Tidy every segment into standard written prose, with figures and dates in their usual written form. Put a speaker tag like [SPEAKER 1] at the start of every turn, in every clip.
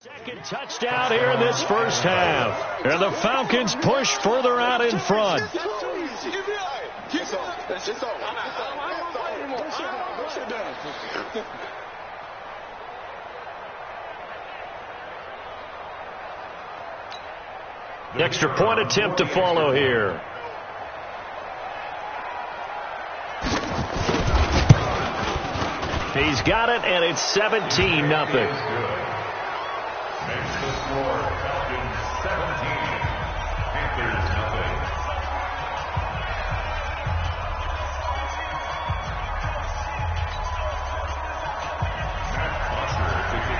[SPEAKER 1] Second touchdown here in this first half. And the Falcons push further out in front. Extra point attempt to follow here. He's got it, and it's 17-0.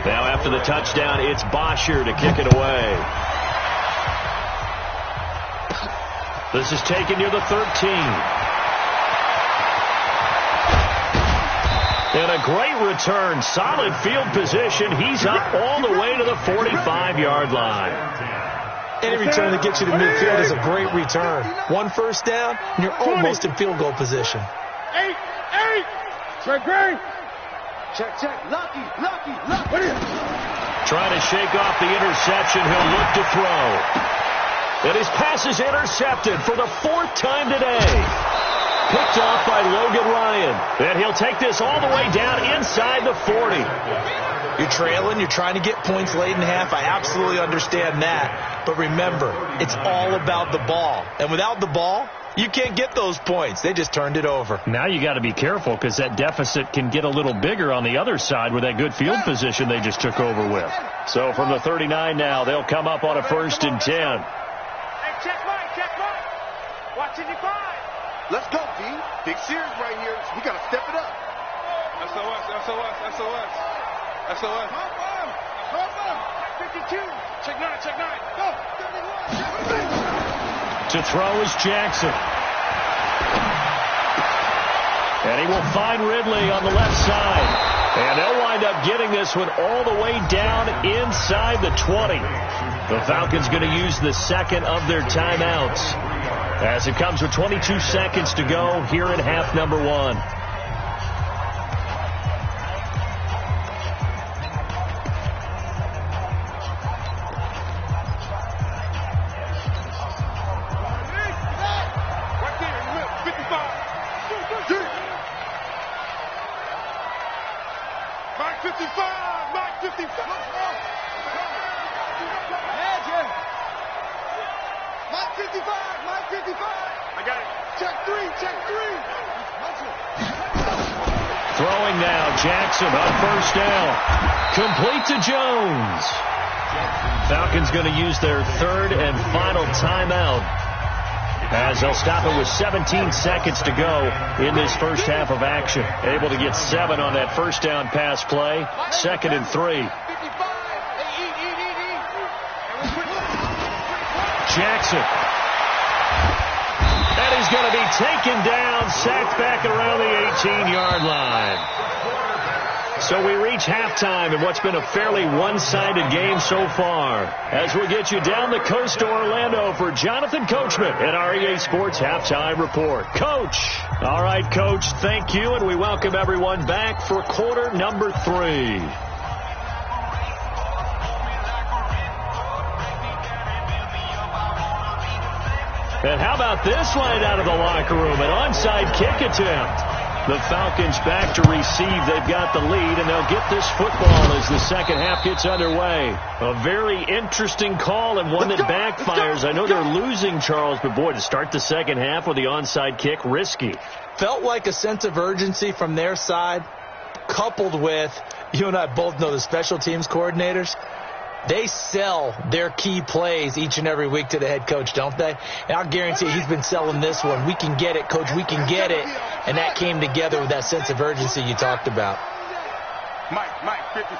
[SPEAKER 1] Now after the touchdown, it's Bosher to kick it away. This is taken near the 13. And a great return. Solid field position. He's up all the way to the 45-yard line.
[SPEAKER 2] Any return that gets you to midfield is a great return. One first down, and you're almost in field goal position.
[SPEAKER 3] 8. Great. Check. Lucky.
[SPEAKER 1] Trying to shake off the interception. He'll look to throw. And his pass is intercepted for the 4th time today. Picked off by Logan Ryan. And he'll take this all the way down inside the 40.
[SPEAKER 2] You're trailing. You're trying to get points late in half. I absolutely understand that. But remember, it's all about the ball. And without the ball, you can't get those points. They just turned it over.
[SPEAKER 1] Now you got to be careful because that deficit can get a little bigger on the other side with that good field position they just took over with. So from the 39 now, they'll come up on a 1st and 10.
[SPEAKER 3] Hey, check Mike. Watching you 5.
[SPEAKER 4] Let's go, D. Big series right here. We got to step it up.
[SPEAKER 3] SOS. 52. Check 9. Go. 31.
[SPEAKER 1] To throw is Jackson. And he will find Ridley on the left side. And they'll wind up getting this one all the way down inside the 20. The Falcons going to use the second of their timeouts as it comes with 22 seconds to go here in half number 1. Throwing now, Jackson on 1st down. Complete to Jones. Falcons going to use their 3rd and final timeout as they'll stop it with 17 seconds to go in this first half of action. Able to get 7 on that 1st down pass play. 2nd and 3. Jackson. And he's going to be taken down, sacked back around the 18-yard line. So we reach halftime in what's been a fairly one-sided game so far. As we get you down the coast to Orlando for Jonathan Coachman at our EA Sports Halftime Report. Coach. All right, Coach, thank you, and we welcome everyone back for quarter number 3. And how about this line out of the locker room? An onside kick attempt. The Falcons back to receive. They've got the lead, and they'll get this football as the second half gets underway. A very interesting call and one that backfires. I know they're losing, Charles, but boy, to start the second half with the onside kick, risky.
[SPEAKER 2] Felt like a sense of urgency from their side, coupled with, you and I both know the special teams coordinators. They sell their key plays each and every week to the head coach, don't they? And I'll guarantee he's been selling this one. We can get it, Coach. We can get it. And that came together with that sense of urgency you talked about.
[SPEAKER 4] Mike, 55.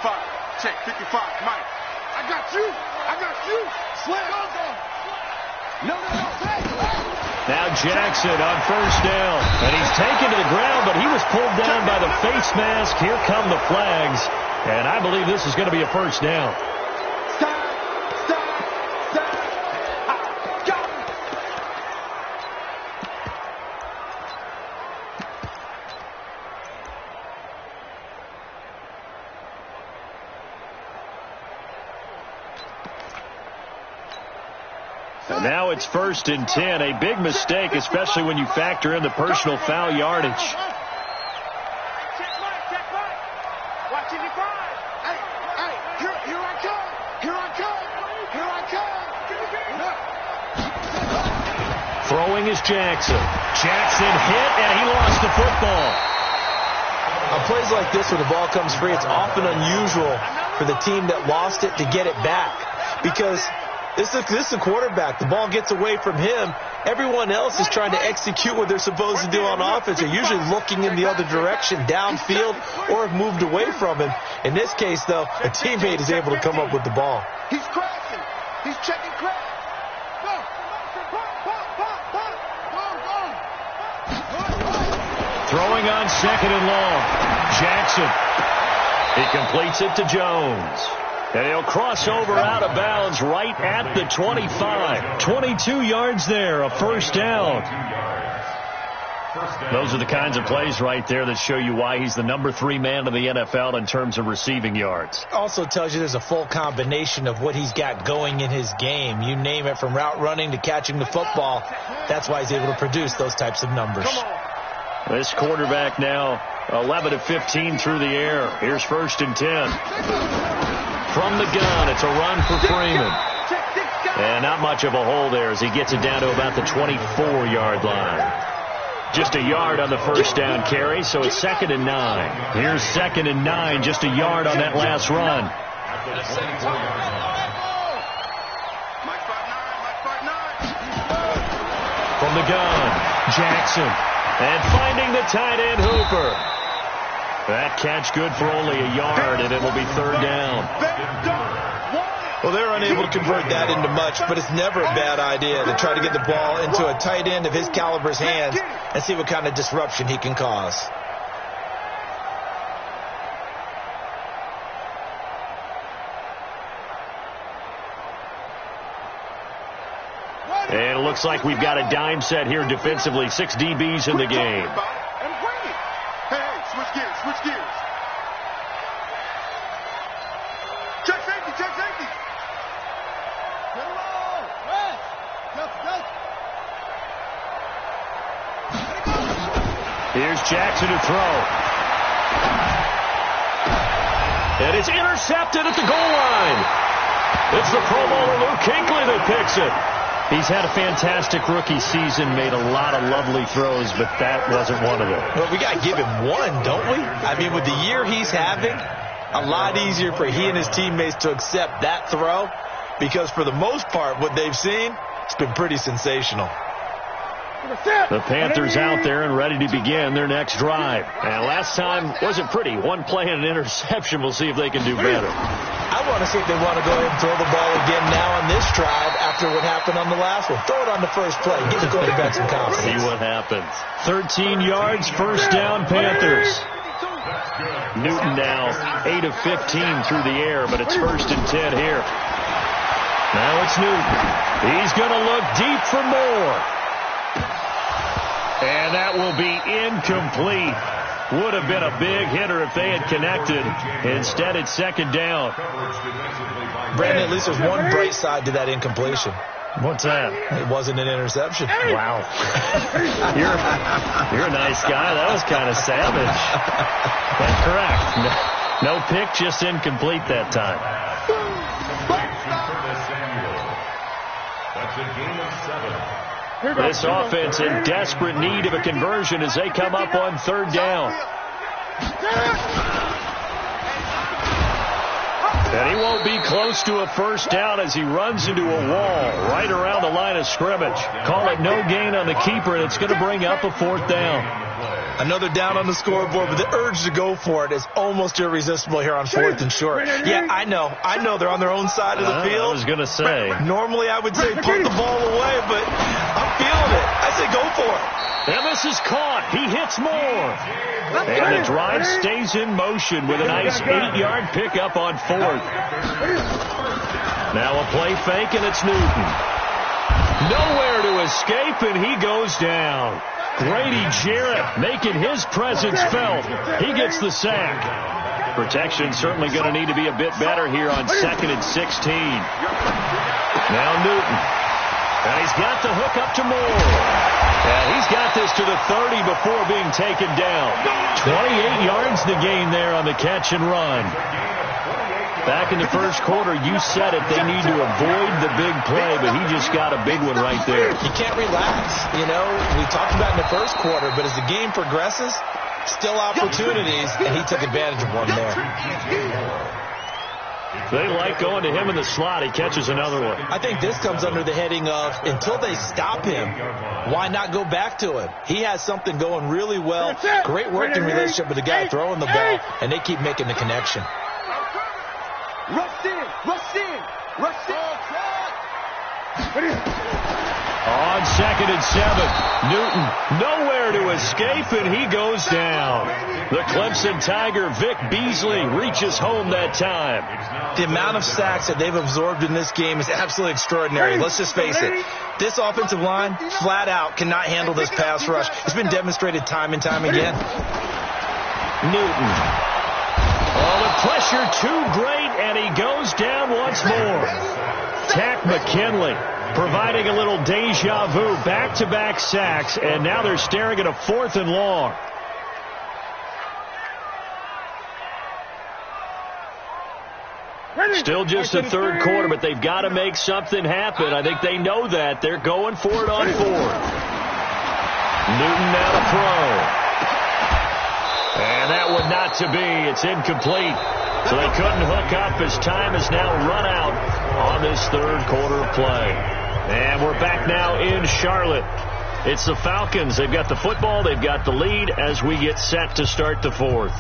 [SPEAKER 4] Check, 55. Mike. I got you. Slam. No.
[SPEAKER 1] Now Jackson on 1st down. And he's taken to the ground, but he was pulled down by the face mask. Here come the flags. And I believe this is going to be a 1st down. Now it's 1st and 10. A big mistake, especially when you factor in the personal foul yardage.
[SPEAKER 3] Check Mike. Watching the crowd.
[SPEAKER 4] Hey, here I come.
[SPEAKER 1] Throwing is Jackson. Jackson hit, and he lost the football.
[SPEAKER 2] On plays like this where the ball comes free, it's often unusual for the team that lost it to get it back. Because this is a quarterback. The ball gets away from him. Everyone else is trying to execute what they're supposed to do on offense. They're usually looking in the other direction, downfield, or have moved away from him. In this case, though, a teammate is able to come up with the ball.
[SPEAKER 4] He's crashing. He's checking crash.
[SPEAKER 1] Throwing on 2nd and long. Jackson. He completes it to Jones. And he'll cross over out of bounds right at the 25. 22 yards there, a first down. Those are the kinds of plays right there that show you why he's the number 3 man in the NFL in terms of receiving yards.
[SPEAKER 2] Also tells you there's a full combination of what he's got going in his game. You name it, from route running to catching the football. That's why he's able to produce those types of numbers.
[SPEAKER 1] This quarterback now 11 of 15 through the air. Here's 1st and 10. From the gun, it's a run for Freeman. And not much of a hole there as he gets it down to about the 24-yard line. Just a yard on the first down carry, so it's 2nd and 9. Here's 2nd and 9, just a yard on that last run. From the gun, Jackson. And finding the tight end, Hooper. That catch good for only a yard, and it'll be 3rd down.
[SPEAKER 2] Well, they're unable to convert that into much, but it's never a bad idea to try to get the ball into a tight end of his caliber's hands and see what kind of disruption he can cause.
[SPEAKER 1] And it looks like we've got a dime set here defensively. 6 DBs in the game.
[SPEAKER 4] Hey, switch gears. Check safety.
[SPEAKER 1] Here's Jackson to throw. And it's intercepted at the goal line. It's the Pro Bowler Luke Kuechly that picks it. He's had a fantastic rookie season, made a lot of lovely throws, but that wasn't one of them.
[SPEAKER 2] Well, we got to give him one, don't we? I mean, with the year he's having, a lot easier for he and his teammates to accept that throw, because for the most part, what they've seen, it's been pretty sensational.
[SPEAKER 1] The Panthers out there and ready to begin their next drive. And last time wasn't pretty. One play and an interception. We'll see if they can do better.
[SPEAKER 2] I want to see if they want to go ahead and throw the ball again now on this drive after what happened on the last one. Throw it on the first play. Give the quarterback some confidence.
[SPEAKER 1] See what happens. 13 yards, first down, Panthers. Newton now 8 of 15 through the air, but it's 1st and 10 here. Now it's Newton. He's going to look deep for more. And that will be incomplete. Would have been a big hitter if they had connected. Instead, it's 2nd down.
[SPEAKER 2] Brandon, at least there's one bright side to that incompletion.
[SPEAKER 1] What's that?
[SPEAKER 2] It wasn't an interception.
[SPEAKER 1] Wow. You're a nice guy. That was kind of savage. That's correct. No pick, just incomplete that time.
[SPEAKER 3] That's a game of 7.
[SPEAKER 1] This offense in desperate need of a conversion as they come up on 3rd down. And he won't be close to a first down as he runs into a wall right around the line of scrimmage. Call it no gain on the keeper, and it's going to bring up a 4th down.
[SPEAKER 2] Another down on the scoreboard, but the urge to go for it is almost irresistible here on 4th and short. Yeah, I know they're on their own side of the field.
[SPEAKER 1] I was going to say.
[SPEAKER 2] Normally I would say punt the ball away, but I'm feeling it. I say go for it.
[SPEAKER 1] And this is caught. He hits more. And the drive stays in motion with a nice 8-yard pickup on 4th. Now a play fake, and it's Newton. Nowhere to escape, and he goes down. Grady Jarrett making his presence felt. He gets the sack. Protection certainly going to need to be a bit better here on 2nd and 16. Now Newton. And he's got the hook up to Moore. And he's got this to the 30 before being taken down. 28 yards the gain there on the catch and run. Back in the first quarter, you said it, they need to avoid the big play, but he just got a big one right there.
[SPEAKER 2] You can't relax. You know, we talked about in the first quarter, but as the game progresses, still opportunities, and he took advantage of one there.
[SPEAKER 1] They like going to him in the slot. He catches another one.
[SPEAKER 2] I think this comes under the heading of, until they stop him, why not go back to him? He has something going really well. Great working relationship with the guy throwing the ball, and they keep making the connection.
[SPEAKER 4] Rush in, rush in, rush in.
[SPEAKER 1] On 2nd and 7, Newton nowhere to escape, and he goes down. The Clemson Tiger, Vic Beasley, reaches home that time.
[SPEAKER 2] The amount of sacks that they've absorbed in this game is absolutely extraordinary. Let's just face it. This offensive line, flat out, cannot handle this pass rush. It's been demonstrated time and time again.
[SPEAKER 1] Newton. Oh, the pressure too great, and he goes down once more. Tack McKinley providing a little deja vu, back-to-back sacks, and now they're staring at a 4th and long. Still just the third quarter, but they've got to make something happen. I think they know that. They're going for it on 4th. Newton now to throw. And that one not to be. It's incomplete. So they couldn't hook up as time has now run out on this third quarter of play. And we're back now in Charlotte. It's the Falcons. They've got the football. They've got the lead as we get set to start the 4th.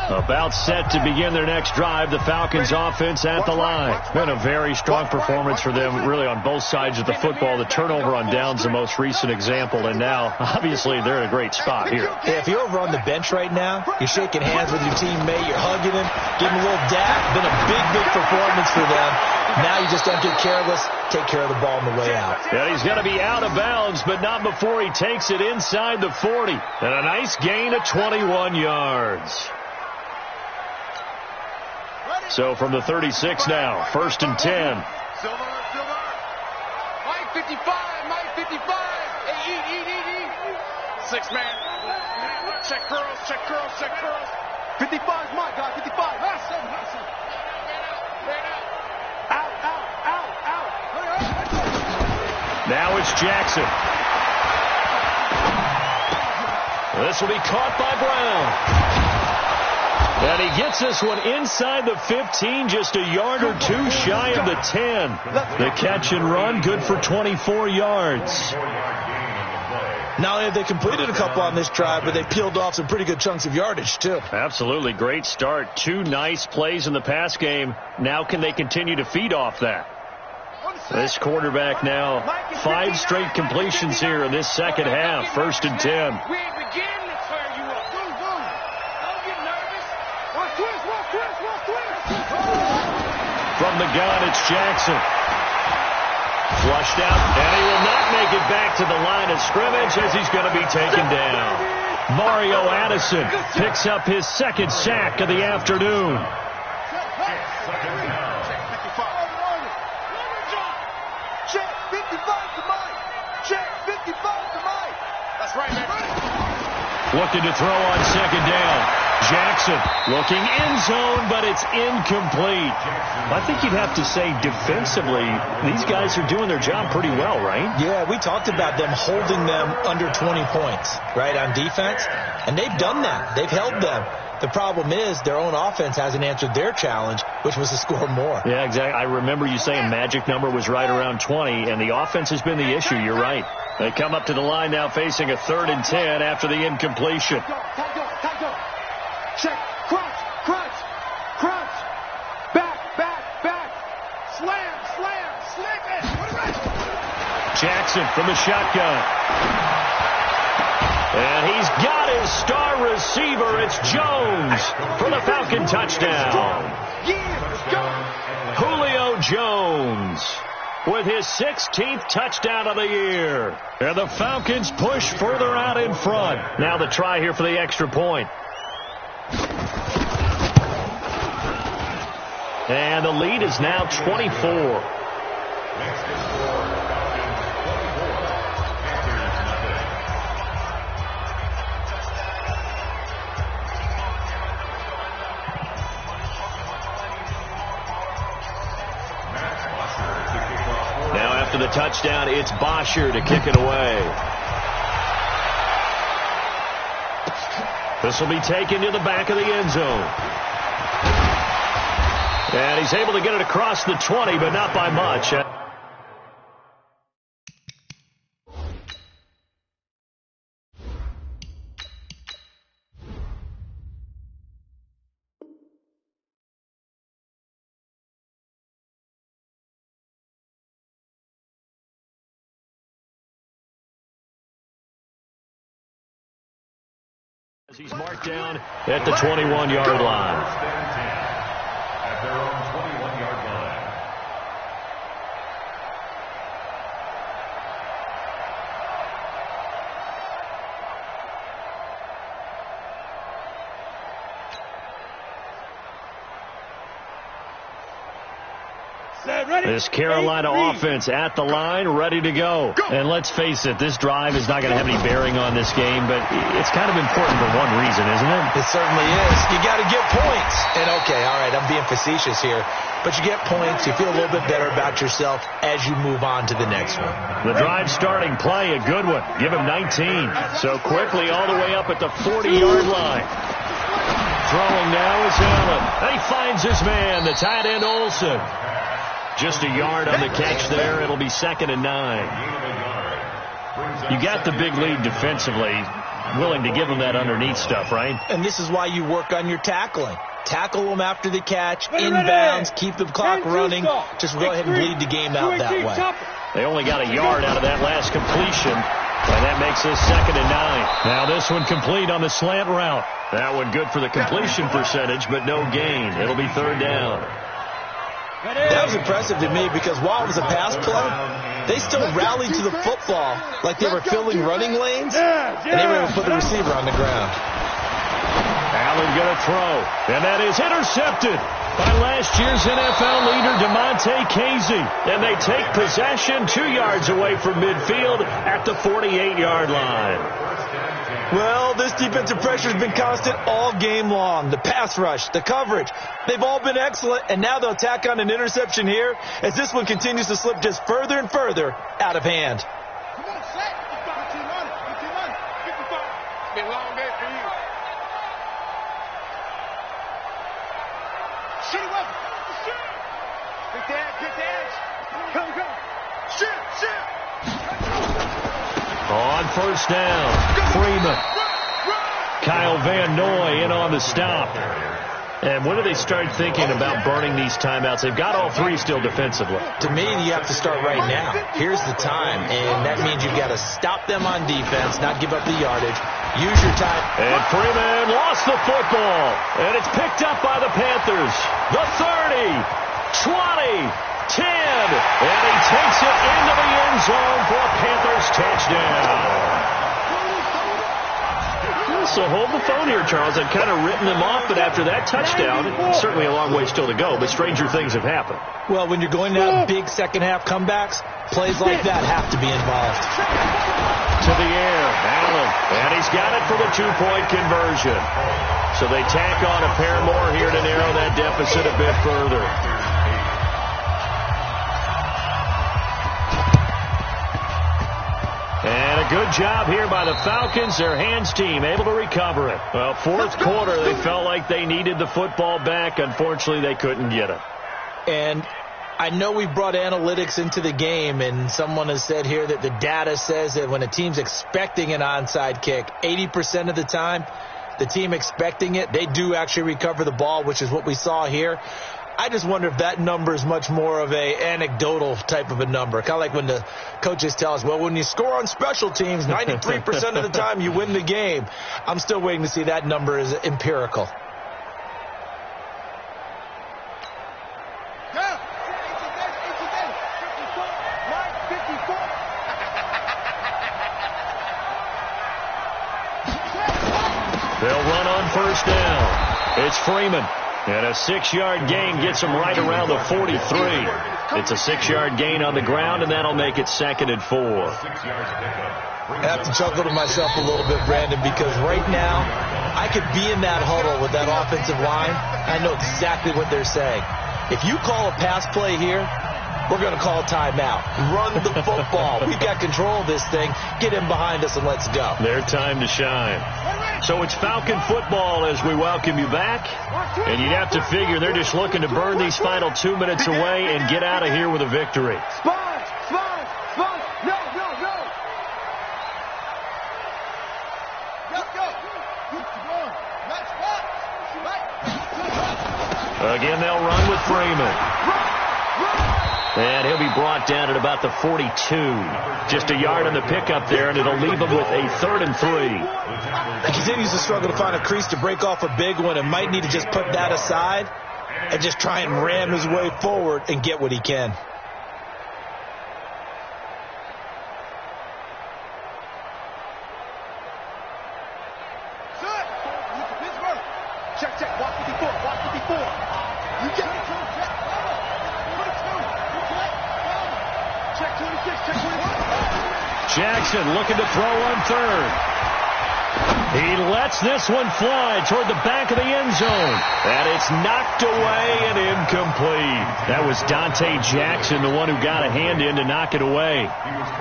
[SPEAKER 1] About set to begin their next drive. The Falcons offense at the line. Been a very strong performance for them really on both sides of the football. The turnover on downs the most recent example, and now obviously they're in a great spot here.
[SPEAKER 2] Yeah, if you're over on the bench right now, you're shaking hands with your teammate, you're hugging him, giving him a little dap. Been a big performance for them. Now you just don't get careless. Take care of the ball on the way out.
[SPEAKER 1] Yeah, he's going to be out of bounds, but not before he takes it inside the 40. And a nice gain of 21 yards. So from the 36 now, 1st and 10.
[SPEAKER 4] Silver. Mike 55, Mike 55. Hey, eat. 6 man. Check curls. 55 is my guy, 55. Out.
[SPEAKER 1] Now it's Jackson. This will be caught by Brown. And he gets this one inside the 15, just a yard or two shy of the 10. The catch and run, good for 24 yards.
[SPEAKER 2] Not only have they completed a couple on this drive, but they've peeled off some pretty good chunks of yardage, too.
[SPEAKER 1] Absolutely. Great start. 2 nice plays in the pass game. Now can they continue to feed off that? This quarterback now, 5 straight completions here in this second half. 1st and 10. From the gun, it's Jackson. Flushed out, and he will not make it back to the line of scrimmage as he's going to be taken down. Mario Addison picks up his 2nd sack of the afternoon.
[SPEAKER 4] Check 55 to Mike. Check 55 to Mike. That's right, man.
[SPEAKER 1] Looking to throw on 2nd down. Jackson looking end zone, but it's incomplete. I think you'd have to say defensively, these guys are doing their job pretty well, right?
[SPEAKER 2] Yeah, we talked about them holding them under 20 points, right, on defense. And they've done that. They've held them. The problem is their own offense hasn't answered their challenge, which was to score more.
[SPEAKER 1] Yeah, exactly. I remember you saying magic number was right around 20, and the offense has been the issue. You're right. They come up to the line now facing a 3rd and 10 after the incompletion.
[SPEAKER 4] Check. Crunch. Back. Slam.
[SPEAKER 1] Jackson from the shotgun. And he's got his star receiver. It's Jones for the Falcon touchdown. Julio Jones. with his 16th touchdown of the year. And the Falcons push further out in front. Now the try here for the extra point. And the lead is now 24. Now after the touchdown, it's Bosher to kick it away. This will be taken to the back of the end zone. And he's able to get it across the 20, but not by much. As he's marked down at the 21-yard line. At their own 21-yard line. This Carolina offense at the line, ready to go. And let's face it, this drive is not going to have any bearing on this game, but it's kind of important for one reason, isn't it?
[SPEAKER 2] It certainly is. You got to get points. And okay, all right, I'm being facetious here, but you get points, you feel a little bit better about yourself as you move on to the next one.
[SPEAKER 1] The drive starting play, a good one. Give him 19. So quickly all the way up at the 40-yard line. Throwing now is Allen. And he finds his man, the tight end Olsen. Just a yard on the catch there. It'll be 2nd and 9. You got the big lead defensively, willing to give them that underneath stuff, right?
[SPEAKER 2] And this is why you work on your tackling. Tackle them after the catch, inbounds, keep the clock running. Just go ahead and bleed the game out that way.
[SPEAKER 1] They only got a yard out of that last completion, and that makes this 2nd and 9. Now this one complete on the slant route. That one good for the completion percentage, but no gain. It'll be 3rd down.
[SPEAKER 2] That was impressive to me because while it was a pass play, they still rallied to the football like they were filling running lanes, and they were able to put the receiver on the ground.
[SPEAKER 1] Allen going to throw, and that is intercepted by last year's NFL leader, DeMonte Casey. And they take possession 2 yards away from midfield at the 48-yard line.
[SPEAKER 2] Well, this defensive pressure has been constant all game long. The pass rush, the coverage, they've all been excellent, and now they'll tack on an interception here as this one continues to slip just further and further out of hand.
[SPEAKER 4] Come on, Shaq. Get your money. Get your money. 55. It's been a long day for you. Shoot him up. Shoot. Get the edge. Get the edge. Come. Shoot.
[SPEAKER 1] On 1st down, Freeman. Kyle Van Noy in on the stop. And when do they start thinking about burning these timeouts? They've got all 3 still defensively.
[SPEAKER 2] To me, you have to start right now. Here's the time, and that means you've got to stop them on defense, not give up the yardage. Use your time.
[SPEAKER 1] And Freeman lost the football, and it's picked up by the Panthers. The 30, 20. 10, and he takes it into the end zone for a Panthers touchdown. So hold the phone here, Charles. I've kind of written them off, but after that touchdown, certainly a long way still to go, but stranger things have happened.
[SPEAKER 2] Well, when you're going to have big second-half comebacks, plays like that have to be involved.
[SPEAKER 1] To the air, Allen, and he's got it for the 2-point conversion. So they tack on a pair more here to narrow that deficit a bit further. And a good job here by the Falcons, their hands team, able to recover it. Well, 4th quarter, they felt like they needed the football back. Unfortunately, they couldn't get it.
[SPEAKER 2] And I know we brought analytics into the game, and someone has said here that the data says that when a team's expecting an onside kick, 80% of the time, the team expecting it, they do actually recover the ball, which is what we saw here. I just wonder if that number is much more of a anecdotal type of a number. Kind of like when the coaches tell us, well, when you score on special teams, 93% of the time you win the game. I'm still waiting to see that number is empirical.
[SPEAKER 1] on first down. It's Freeman. And a 6-yard gain gets him right around the 43. It's a 6-yard gain on the ground, and that'll make it 2nd and 4.
[SPEAKER 2] I have to chuckle to myself a little bit, Brandon, because right now I could be in that huddle with that offensive line. I know exactly what they're saying. If you call a pass play here, we're going to call a timeout. Run the football. We've got control of this thing. Get in behind us and let's go.
[SPEAKER 1] Their time to shine. So it's Falcon football as we welcome you back. And you'd have to figure they're just looking to burn these final 2 minutes away and get out of here with a victory.
[SPEAKER 4] Sponge! Sponge! Sponge! No, no, no! Let's go!
[SPEAKER 1] Again, they'll run with Freeman. And he'll be brought down at about the 42. Just a yard on the pickup there, and it'll leave him with a 3rd and 3.
[SPEAKER 2] He continues to struggle to find a crease to break off a big one and might need to just put that aside and just try and ram his way forward and get what he can.
[SPEAKER 4] Check, check. Walk 54. Walk 54. You get it. Check 26. Check 26.
[SPEAKER 1] Jackson looking to throw on 3rd. He lets this one fly toward the back of the end zone. And it's knocked away and incomplete. That was Dante Jackson, the one who got a hand in to knock it away.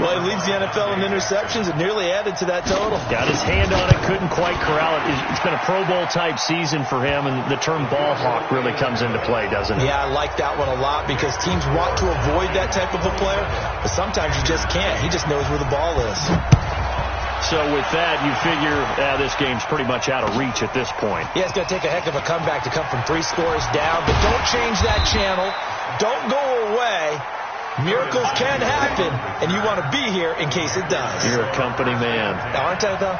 [SPEAKER 2] Well, he leads the NFL in interceptions and nearly added to that total.
[SPEAKER 1] Got his hand on it, couldn't quite corral it. It's been a Pro Bowl-type season for him, and the term ball hawk really comes into play, doesn't it?
[SPEAKER 2] Yeah, I like that one a lot because teams want to avoid that type of a player, but sometimes you just can't. He just knows where the ball is.
[SPEAKER 1] So with that, you figure this game's pretty much out of reach at this point.
[SPEAKER 2] Yeah, it's going to take a heck of a comeback to come from 3 scores down, but don't change that channel. Don't go away. Miracles can happen, and you want to be here in case it does.
[SPEAKER 1] You're a company man.
[SPEAKER 2] Aren't I, though?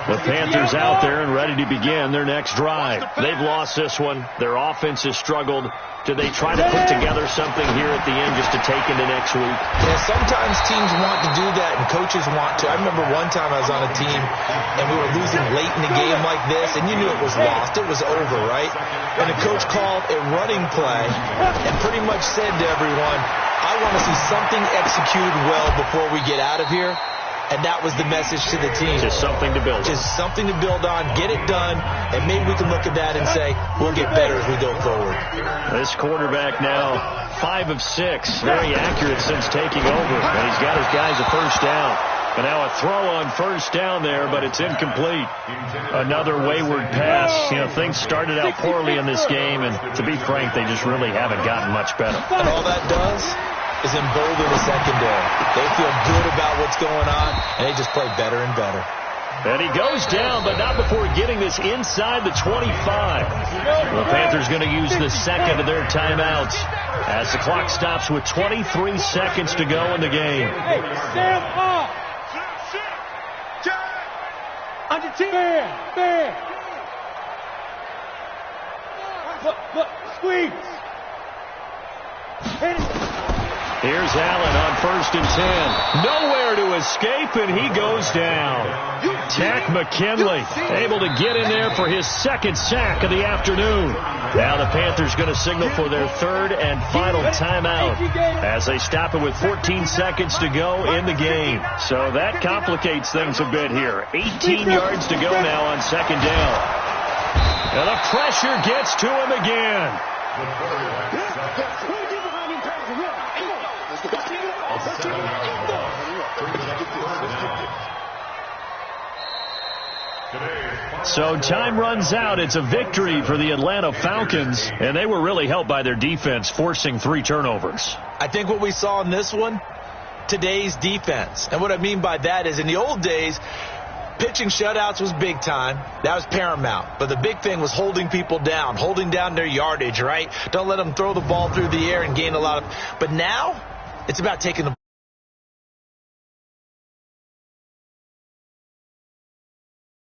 [SPEAKER 1] The Panthers out there and ready to begin their next drive. They've lost this one. Their offense has struggled. Do they try to put together something here at the end just to take into next week?
[SPEAKER 2] Yeah, sometimes teams want to do that and coaches want to. I remember one time I was on a team and we were losing late in the game like this, and you knew it was lost. It was over, right? And the coach called a running play and pretty much said to everyone, I want to see something executed well before we get out of here. And that was the message to the team.
[SPEAKER 1] Just something to build on.
[SPEAKER 2] Just something to build on, get it done, and maybe we can look at that and say, we'll get better as we go forward.
[SPEAKER 1] This quarterback now 5 of 6, very accurate since taking over. And he's got his guys a first down. And now a throw on first down there, but it's incomplete. Another wayward pass. You know, things started out poorly in this game, and to be frank, they just really haven't gotten much better.
[SPEAKER 2] And all that does is embolden the secondary. They feel good about what's going on, and they just play better and better.
[SPEAKER 1] And he goes down, but not before getting this inside the 25. The Panthers going to use the second of their timeouts as the clock stops with 23 seconds to go in the game.
[SPEAKER 3] Hey, stand up. On your team. Fair. Look, squeeze. Hit it.
[SPEAKER 1] Here's Allen on 1st and 10. Nowhere to escape, and he goes down. Tack McKinley able to get in there for his 2nd sack of the afternoon. Now the Panthers going to signal for their 3rd and final timeout as they stop it with 14 seconds to go in the game. So that complicates things a bit here. 18 yards to go now on 2nd down. And the pressure gets to him again. So time runs out. It's a victory for the Atlanta Falcons, and they were really helped by their defense, forcing 3 turnovers.
[SPEAKER 2] I think what we saw in this one, today's defense. And what I mean by that is in the old days, pitching shutouts was big time. That was paramount. But the big thing was holding people down, holding down their yardage, right? Don't let them throw the ball through the air and gain a lot of. But now, it's about taking the